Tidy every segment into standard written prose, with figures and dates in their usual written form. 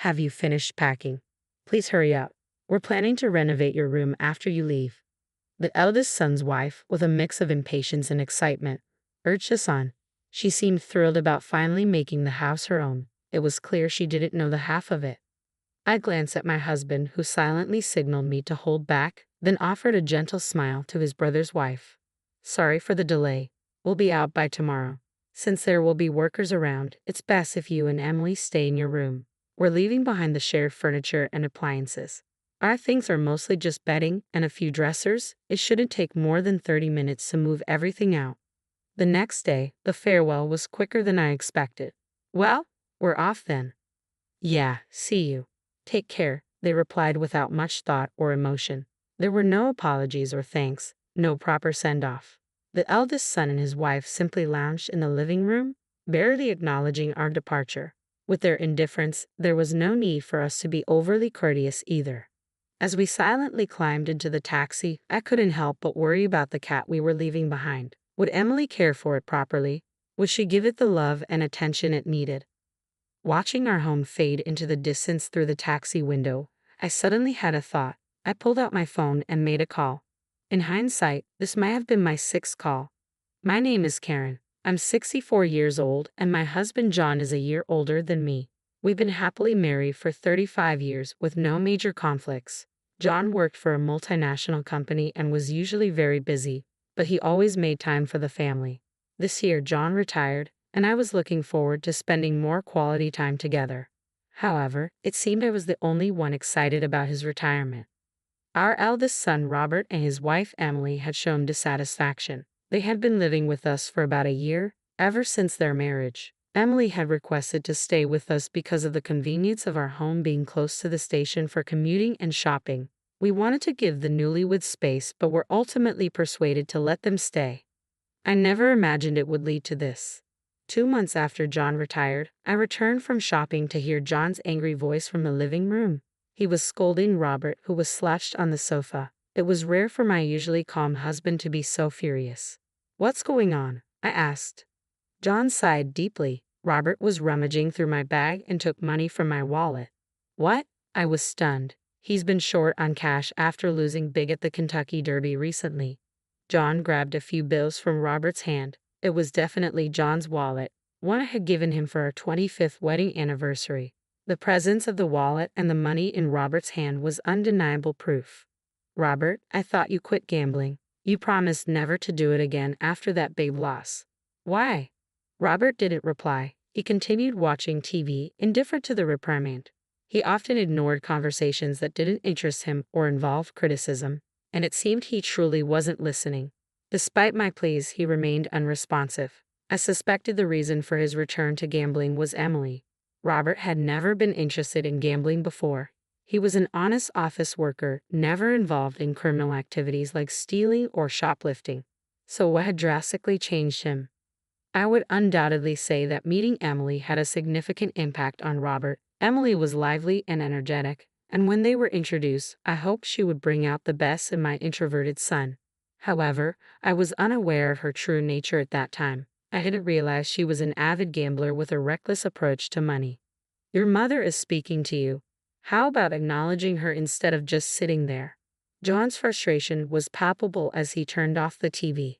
Have you finished packing? Please hurry up. We're planning to renovate your room after you leave. The eldest son's wife, with a mix of impatience and excitement, urged us on. She seemed thrilled about finally making the house her own. It was clear she didn't know the half of it. I glanced at my husband, who silently signaled me to hold back, then offered a gentle smile to his brother's wife. Sorry for the delay. We'll be out by tomorrow. Since there will be workers around, it's best if you and Emily stay in your room. We're leaving behind the shared furniture and appliances. Our things are mostly just bedding and a few dressers. It shouldn't take more than 30 minutes to move everything out. The next day, the farewell was quicker than I expected. Well, we're off then. Yeah, see you. Take care, they replied without much thought or emotion. There were no apologies or thanks, no proper send-off. The eldest son and his wife simply lounged in the living room, barely acknowledging our departure. With their indifference, there was no need for us to be overly courteous either. As we silently climbed into the taxi, I couldn't help but worry about the cat we were leaving behind. Would Emily care for it properly? Would she give it the love and attention it needed? Watching our home fade into the distance through the taxi window, I suddenly had a thought. I pulled out my phone and made a call. In hindsight, this might have been my sixth call. My name is Karen. I'm 64 years old, and my husband John is a year older than me. We've been happily married for 35 years with no major conflicts. John worked for a multinational company and was usually very busy, but he always made time for the family. This year, John retired, and I was looking forward to spending more quality time together. However, it seemed I was the only one excited about his retirement. Our eldest son Robert and his wife Emily had shown dissatisfaction. They had been living with us for about a year, ever since their marriage. Emily had requested to stay with us because of the convenience of our home being close to the station for commuting and shopping. We wanted to give the newlyweds space, but were ultimately persuaded to let them stay. I never imagined it would lead to this. 2 months after John retired, I returned from shopping to hear John's angry voice from the living room. He was scolding Robert, who was slouched on the sofa. It was rare for my usually calm husband to be so furious. What's going on? I asked. John sighed deeply. Robert was rummaging through my bag and took money from my wallet. What? I was stunned. He's been short on cash after losing big at the Kentucky Derby recently. John grabbed a few bills from Robert's hand. It was definitely John's wallet, one I had given him for our 25th wedding anniversary. The presence of the wallet and the money in Robert's hand was undeniable proof. Robert, I thought you quit gambling. You promised never to do it again after that big loss. Why? Robert didn't reply. He continued watching TV, indifferent to the reprimand. He often ignored conversations that didn't interest him or involve criticism, and it seemed he truly wasn't listening. Despite my pleas, he remained unresponsive. I suspected the reason for his return to gambling was Emily. Robert had never been interested in gambling before. He was an honest office worker, never involved in criminal activities like stealing or shoplifting. So what had drastically changed him? I would undoubtedly say that meeting Emily had a significant impact on Robert. Emily was lively and energetic, and when they were introduced, I hoped she would bring out the best in my introverted son. However, I was unaware of her true nature at that time. I didn't realize she was an avid gambler with a reckless approach to money. Your mother is speaking to you. How about acknowledging her instead of just sitting there? John's frustration was palpable as he turned off the TV.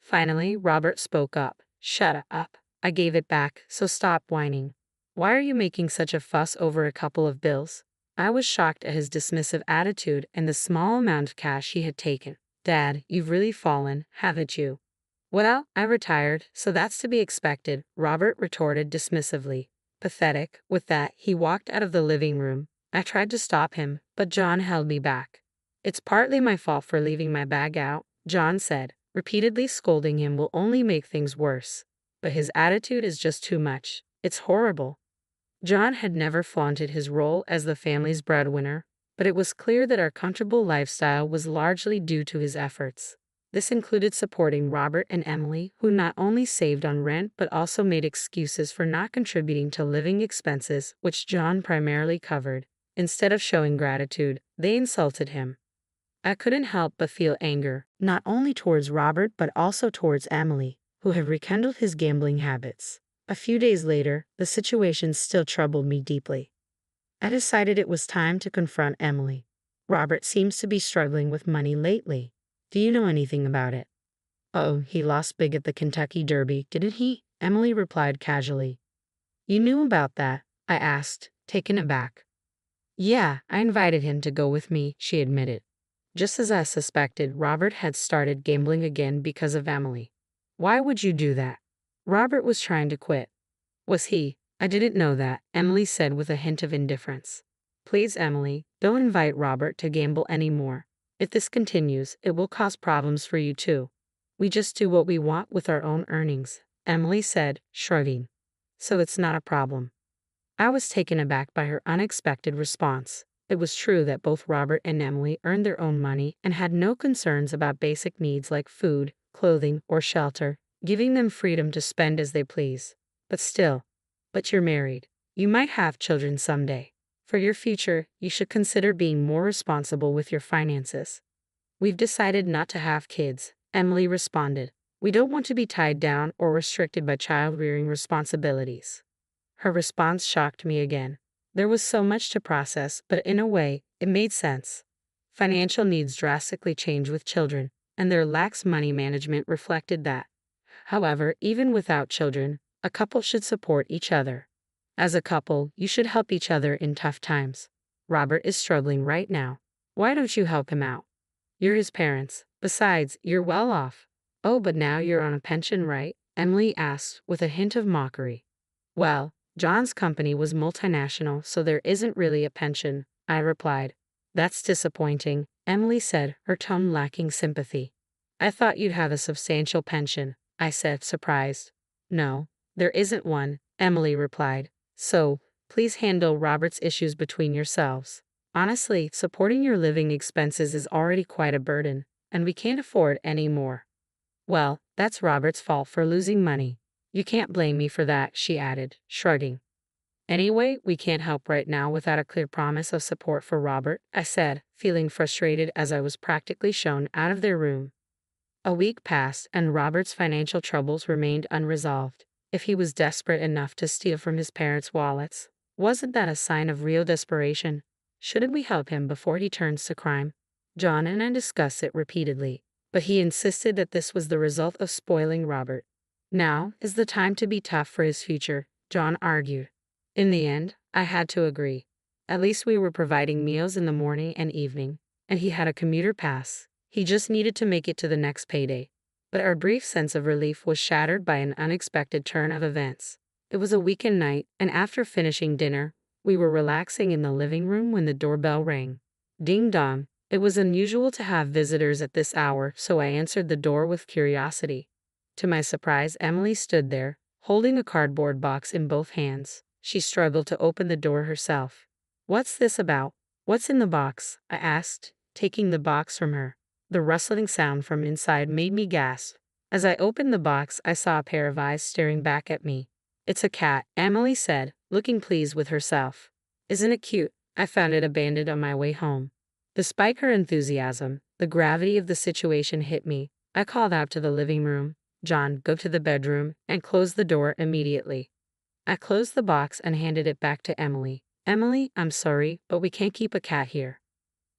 Finally, Robert spoke up. Shut up. I gave it back, so stop whining. Why are you making such a fuss over a couple of bills? I was shocked at his dismissive attitude and the small amount of cash he had taken. Dad, you've really fallen, haven't you? Well, I retired, so that's to be expected, Robert retorted dismissively. Pathetic. With that, he walked out of the living room. I tried to stop him, but John held me back. It's partly my fault for leaving my bag out, John said. Repeatedly scolding him will only make things worse. But his attitude is just too much. It's horrible. John had never flaunted his role as the family's breadwinner, but it was clear that our comfortable lifestyle was largely due to his efforts. This included supporting Robert and Emily, who not only saved on rent but also made excuses for not contributing to living expenses, which John primarily covered. Instead of showing gratitude, they insulted him. I couldn't help but feel anger, not only towards Robert but also towards Emily, who had rekindled his gambling habits. A few days later, the situation still troubled me deeply. I decided it was time to confront Emily. Robert seems to be struggling with money lately. Do you know anything about it? Oh, he lost big at the Kentucky Derby, didn't he? Emily replied casually. You knew about that? I asked, taken aback. Yeah, I invited him to go with me, she admitted. Just as I suspected, Robert had started gambling again because of Emily. Why would you do that? Robert was trying to quit. Was he? I didn't know that, Emily said with a hint of indifference. Please, Emily, don't invite Robert to gamble anymore. If this continues, it will cause problems for you too. We just do what we want with our own earnings, Emily said, shrugging. So it's not a problem. I was taken aback by her unexpected response. It was true that both Robert and Emily earned their own money and had no concerns about basic needs like food, clothing, or shelter, giving them freedom to spend as they please. But you're married. You might have children someday. For your future, you should consider being more responsible with your finances. We've decided not to have kids, Emily responded. We don't want to be tied down or restricted by child-rearing responsibilities. Her response shocked me again. There was so much to process, but in a way, it made sense. Financial needs drastically change with children, and their lax money management reflected that. However, even without children, a couple should support each other. As a couple, you should help each other in tough times. Robert is struggling right now. Why don't you help him out? You're his parents. Besides, you're well off. Oh, but now you're on a pension, right? Emily asked with a hint of mockery. Well, John's company was multinational, so there isn't really a pension, I replied. That's disappointing, Emily said, her tone lacking sympathy. I thought you'd have a substantial pension, I said, surprised. No, there isn't one, Emily replied. So, please handle Robert's issues between yourselves. Honestly, supporting your living expenses is already quite a burden, and we can't afford any more. Well, that's Robert's fault for losing money. You can't blame me for that, she added, shrugging. Anyway, we can't help right now without a clear promise of support for Robert, I said, feeling frustrated as I was practically shown out of their room. A week passed, and Robert's financial troubles remained unresolved. If he was desperate enough to steal from his parents' wallets, wasn't that a sign of real desperation? Shouldn't we help him before he turns to crime? John and I discussed it repeatedly, but he insisted that this was the result of spoiling Robert. Now is the time to be tough for his future, John argued. In the end, I had to agree. At least we were providing meals in the morning and evening, and he had a commuter pass. He just needed to make it to the next payday. But our brief sense of relief was shattered by an unexpected turn of events. It was a weekend night, and after finishing dinner, we were relaxing in the living room when the doorbell rang. Ding dong. It was unusual to have visitors at this hour, so I answered the door with curiosity. To my surprise, Emily stood there, holding a cardboard box in both hands. She struggled to open the door herself. What's this about? What's in the box? I asked, taking the box from her. The rustling sound from inside made me gasp. As I opened the box, I saw a pair of eyes staring back at me. It's a cat, Emily said, looking pleased with herself. Isn't it cute? I found it abandoned on my way home. Despite her enthusiasm, the gravity of the situation hit me. I called out to the living room, John, go to the bedroom, and close the door immediately. I closed the box and handed it back to Emily. Emily, I'm sorry, but we can't keep a cat here.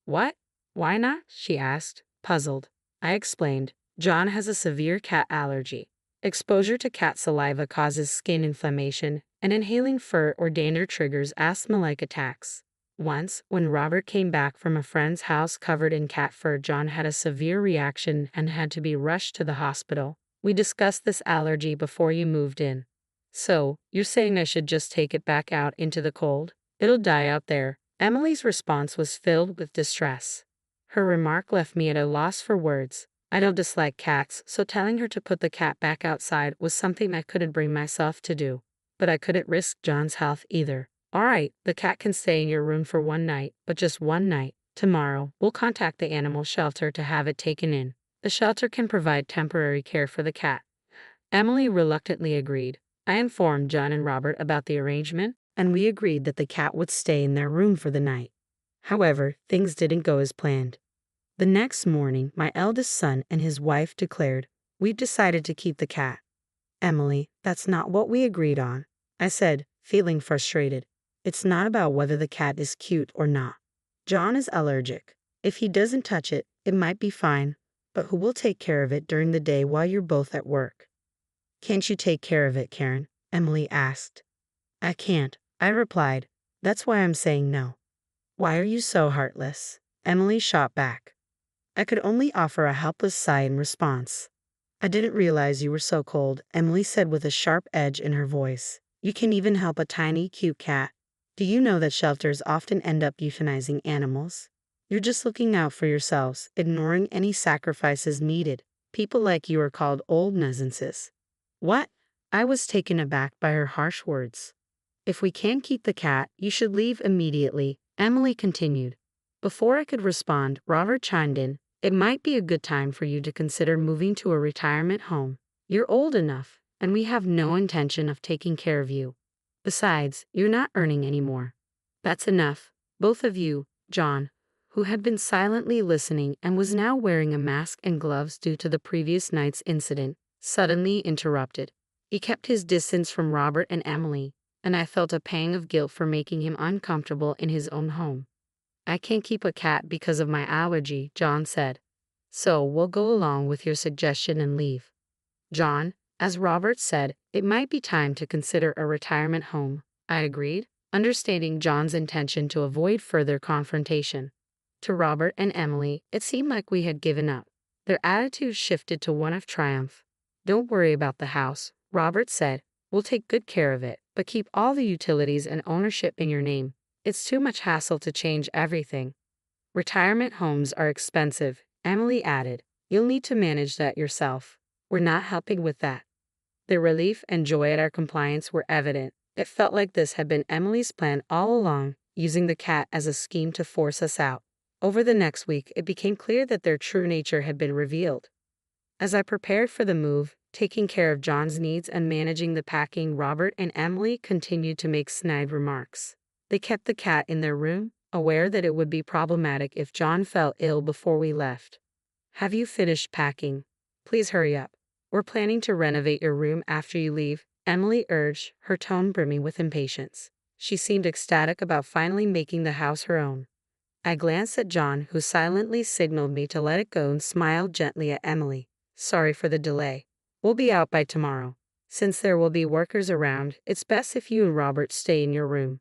What? Why not? She asked, puzzled. I explained. John has a severe cat allergy. Exposure to cat saliva causes skin inflammation, and inhaling fur or dander triggers asthma-like attacks. Once, when Robert came back from a friend's house covered in cat fur, John had a severe reaction and had to be rushed to the hospital. We discussed this allergy before you moved in. So, you're saying I should just take it back out into the cold? It'll die out there. Emily's response was filled with distress. Her remark left me at a loss for words. I don't dislike cats, so telling her to put the cat back outside was something I couldn't bring myself to do. But I couldn't risk John's health either. All right, the cat can stay in your room for one night, but just one night. Tomorrow, we'll contact the animal shelter to have it taken in. The shelter can provide temporary care for the cat. Emily reluctantly agreed. I informed John and Robert about the arrangement, and we agreed that the cat would stay in their room for the night. However, things didn't go as planned. The next morning, my eldest son and his wife declared, "We've decided to keep the cat." Emily, that's not what we agreed on, I said, feeling frustrated. It's not about whether the cat is cute or not. John is allergic. If he doesn't touch it, it might be fine, but who will take care of it during the day while you're both at work? Can't you take care of it, Karen? Emily asked. I can't, I replied. That's why I'm saying no. Why are you so heartless? Emily shot back. I could only offer a helpless sigh in response. I didn't realize you were so cold, Emily said with a sharp edge in her voice. You can even help a tiny, cute cat. Do you know that shelters often end up euthanizing animals? You're just looking out for yourselves, ignoring any sacrifices needed. People like you are called old nuisances. What? I was taken aback by her harsh words. If we can't keep the cat, you should leave immediately, Emily continued. Before I could respond, Robert chimed in. It might be a good time for you to consider moving to a retirement home. You're old enough, and we have no intention of taking care of you. Besides, you're not earning anymore. That's enough. Both of you, John, who had been silently listening and was now wearing a mask and gloves due to the previous night's incident, suddenly interrupted. He kept his distance from Robert and Emily, and I felt a pang of guilt for making him uncomfortable in his own home. I can't keep a cat because of my allergy, John said. So we'll go along with your suggestion and leave. John, as Robert said, it might be time to consider a retirement home. I agreed, understanding John's intention to avoid further confrontation. To Robert and Emily, it seemed like we had given up. Their attitude shifted to one of triumph. Don't worry about the house, Robert said. We'll take good care of it, but keep all the utilities and ownership in your name. It's too much hassle to change everything. Retirement homes are expensive, Emily added. You'll need to manage that yourself. We're not helping with that. The relief and joy at our compliance were evident. It felt like this had been Emily's plan all along, using the cat as a scheme to force us out. Over the next week, it became clear that their true nature had been revealed. As I prepared for the move, taking care of John's needs and managing the packing, Robert and Emily continued to make snide remarks. They kept the cat in their room, aware that it would be problematic if John fell ill before we left. Have you finished packing? Please hurry up. We're planning to renovate your room after you leave, Emily urged, her tone brimming with impatience. She seemed ecstatic about finally making the house her own. I glanced at John, who silently signaled me to let it go, and smiled gently at Emily. Sorry for the delay. We'll be out by tomorrow. Since there will be workers around, it's best if you and Robert stay in your room.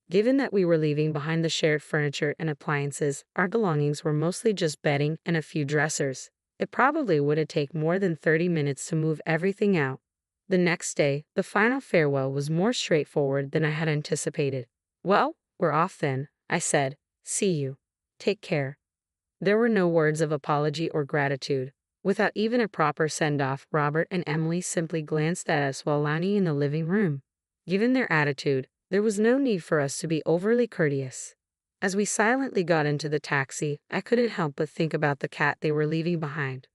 Given that we were leaving behind the shared furniture and appliances, our belongings were mostly just bedding and a few dressers. It probably would have taken more than 30 minutes to move everything out. The next day, the final farewell was more straightforward than I had anticipated. Well, we're off then, I said. See you. Take care. There were no words of apology or gratitude. Without even a proper send-off, Robert and Emily simply glanced at us while lounging in the living room. Given their attitude, there was no need for us to be overly courteous. As we silently got into the taxi, I couldn't help but think about the cat they were leaving behind.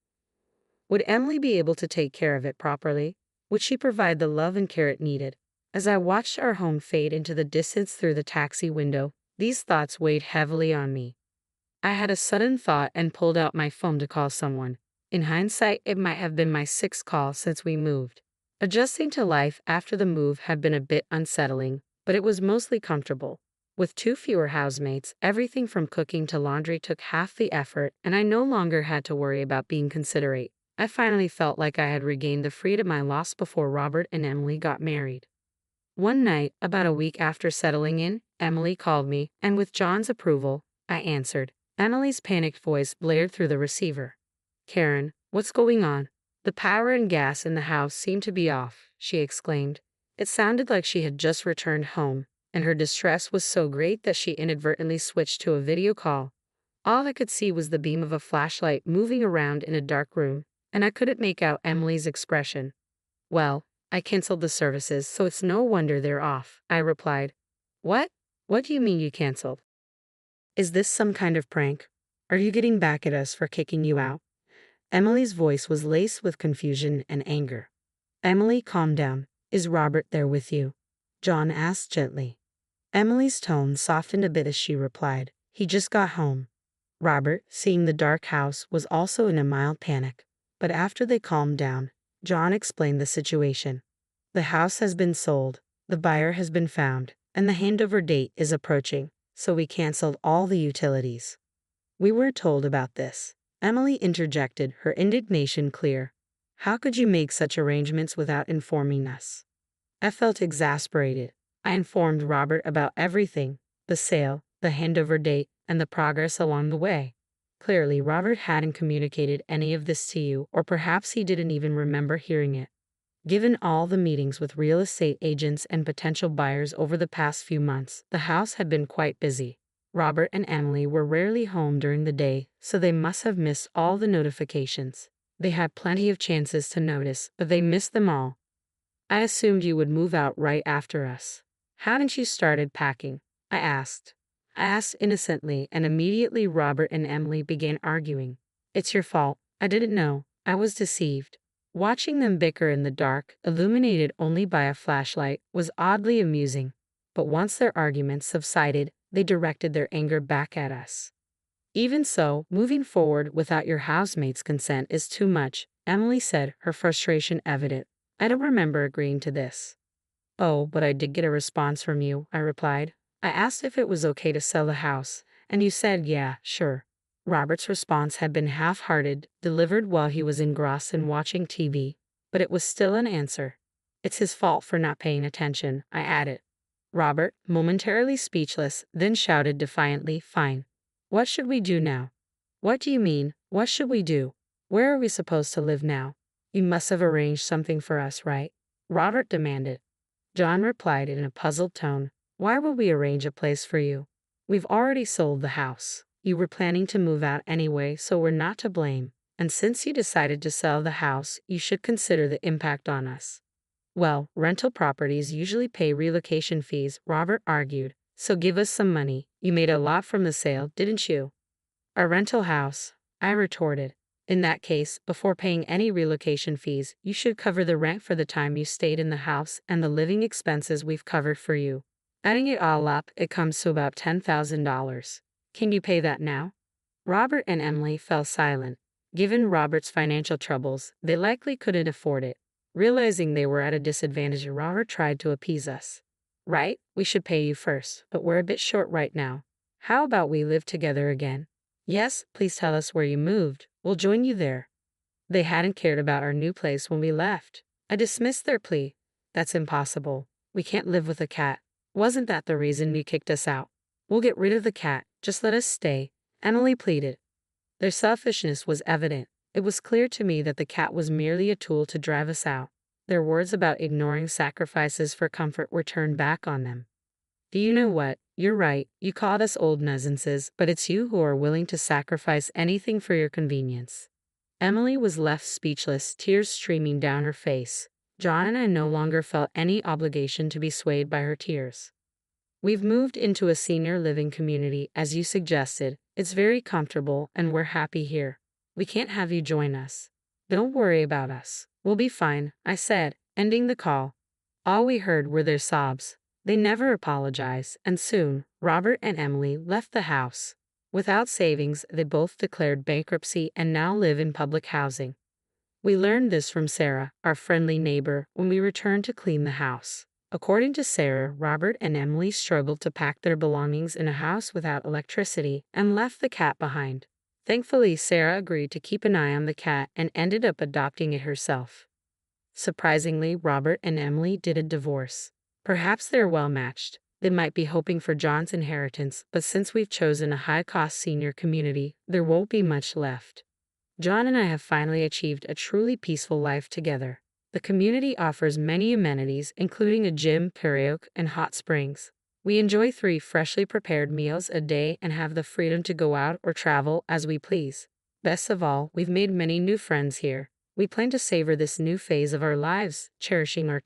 Would Emily be able to take care of it properly? Would she provide the love and care it needed? As I watched our home fade into the distance through the taxi window, these thoughts weighed heavily on me. I had a sudden thought and pulled out my phone to call someone. In hindsight, it might have been my 6th call since we moved. Adjusting to life after the move had been a bit unsettling, but it was mostly comfortable. With 2 fewer housemates, everything from cooking to laundry took half the effort, and I no longer had to worry about being considerate. I finally felt like I had regained the freedom I lost before Robert and Emily got married. One night, about a week after settling in, Emily called me, and with John's approval, I answered. Emily's panicked voice blared through the receiver. Karen, what's going on? The power and gas in the house seem to be off, she exclaimed. It sounded like she had just returned home, and her distress was so great that she inadvertently switched to a video call. All I could see was the beam of a flashlight moving around in a dark room, and I couldn't make out Emily's expression. Well, I canceled the services, so it's no wonder they're off, I replied. What? What do you mean you canceled? Is this some kind of prank? Are you getting back at us for kicking you out? Emily's voice was laced with confusion and anger. Emily, calm down. Is Robert there with you? John asked gently. Emily's tone softened a bit as she replied. He just got home. Robert, seeing the dark house, was also in a mild panic. But after they calmed down, John explained the situation. The house has been sold. The buyer has been found, and the handover date is approaching, so we canceled all the utilities. We were told about this. Emily interjected, her indignation clear. How could you make such arrangements without informing us? I felt exasperated. I informed Robert about everything, the sale, the handover date, and the progress along the way. Clearly, Robert hadn't communicated any of this to you, or perhaps he didn't even remember hearing it. Given all the meetings with real estate agents and potential buyers over the past few months, the house had been quite busy. Robert and Emily were rarely home during the day, so they must have missed all the notifications. They had plenty of chances to notice, but they missed them all. I assumed you would move out right after us. Hadn't you started packing? I asked. I asked innocently, and immediately Robert and Emily began arguing. It's your fault. I didn't know. I was deceived. Watching them bicker in the dark, illuminated only by a flashlight, was oddly amusing. But once their arguments subsided, they directed their anger back at us. Even so, moving forward without your housemate's consent is too much, Emily said, her frustration evident. I don't remember agreeing to this. Oh, but I did get a response from you, I replied. I asked if it was okay to sell the house, and you said yeah, sure. Robert's response had been half-hearted, delivered while he was engrossed in watching TV, but it was still an answer. It's his fault for not paying attention, I added. Robert, momentarily speechless, then shouted defiantly, Fine. What should we do now? What do you mean, what should we do? Where are we supposed to live now? You must have arranged something for us, right? Robert demanded. John replied in a puzzled tone, Why would we arrange a place for you? We've already sold the house. You were planning to move out anyway, so we're not to blame. And since you decided to sell the house, you should consider the impact on us. Well, rental properties usually pay relocation fees, Robert argued, so give us some money. You made a lot from the sale, didn't you? A rental house, I retorted. In that case, before paying any relocation fees, you should cover the rent for the time you stayed in the house and the living expenses we've covered for you. Adding it all up, it comes to about $10,000. Can you pay that now? Robert and Emily fell silent. Given Robert's financial troubles, they likely couldn't afford it. Realizing they were at a disadvantage, Robert tried to appease us. Right, we should pay you first, but we're a bit short right now. How about we live together again? Yes, please tell us where you moved. We'll join you there. They hadn't cared about our new place when we left. I dismissed their plea. That's impossible. We can't live with a cat. Wasn't that the reason you kicked us out? We'll get rid of the cat. Just let us stay. Emily pleaded. Their selfishness was evident. It was clear to me that the cat was merely a tool to drive us out. Their words about ignoring sacrifices for comfort were turned back on them. Do you know what? You're right. You called us old nuisances, but it's you who are willing to sacrifice anything for your convenience. Emily was left speechless, tears streaming down her face. John and I no longer felt any obligation to be swayed by her tears. We've moved into a senior living community, as you suggested. It's very comfortable, and we're happy here. We can't have you join us. Don't worry about us. We'll be fine, I said, ending the call. All we heard were their sobs. They never apologized, and soon, Robert and Emily left the house. Without savings, they both declared bankruptcy and now live in public housing. We learned this from Sarah, our friendly neighbor, when we returned to clean the house. According to Sarah, Robert and Emily struggled to pack their belongings in a house without electricity and left the cat behind. Thankfully, Sarah agreed to keep an eye on the cat and ended up adopting it herself. Surprisingly, Robert and Emily didn't divorce. Perhaps they're well matched. They might be hoping for John's inheritance, but since we've chosen a high-cost senior community, there won't be much left. John and I have finally achieved a truly peaceful life together. The community offers many amenities, including a gym, karaoke, and hot springs. We enjoy 3 freshly prepared meals a day and have the freedom to go out or travel as we please. Best of all, we've made many new friends here. We plan to savor this new phase of our lives, cherishing our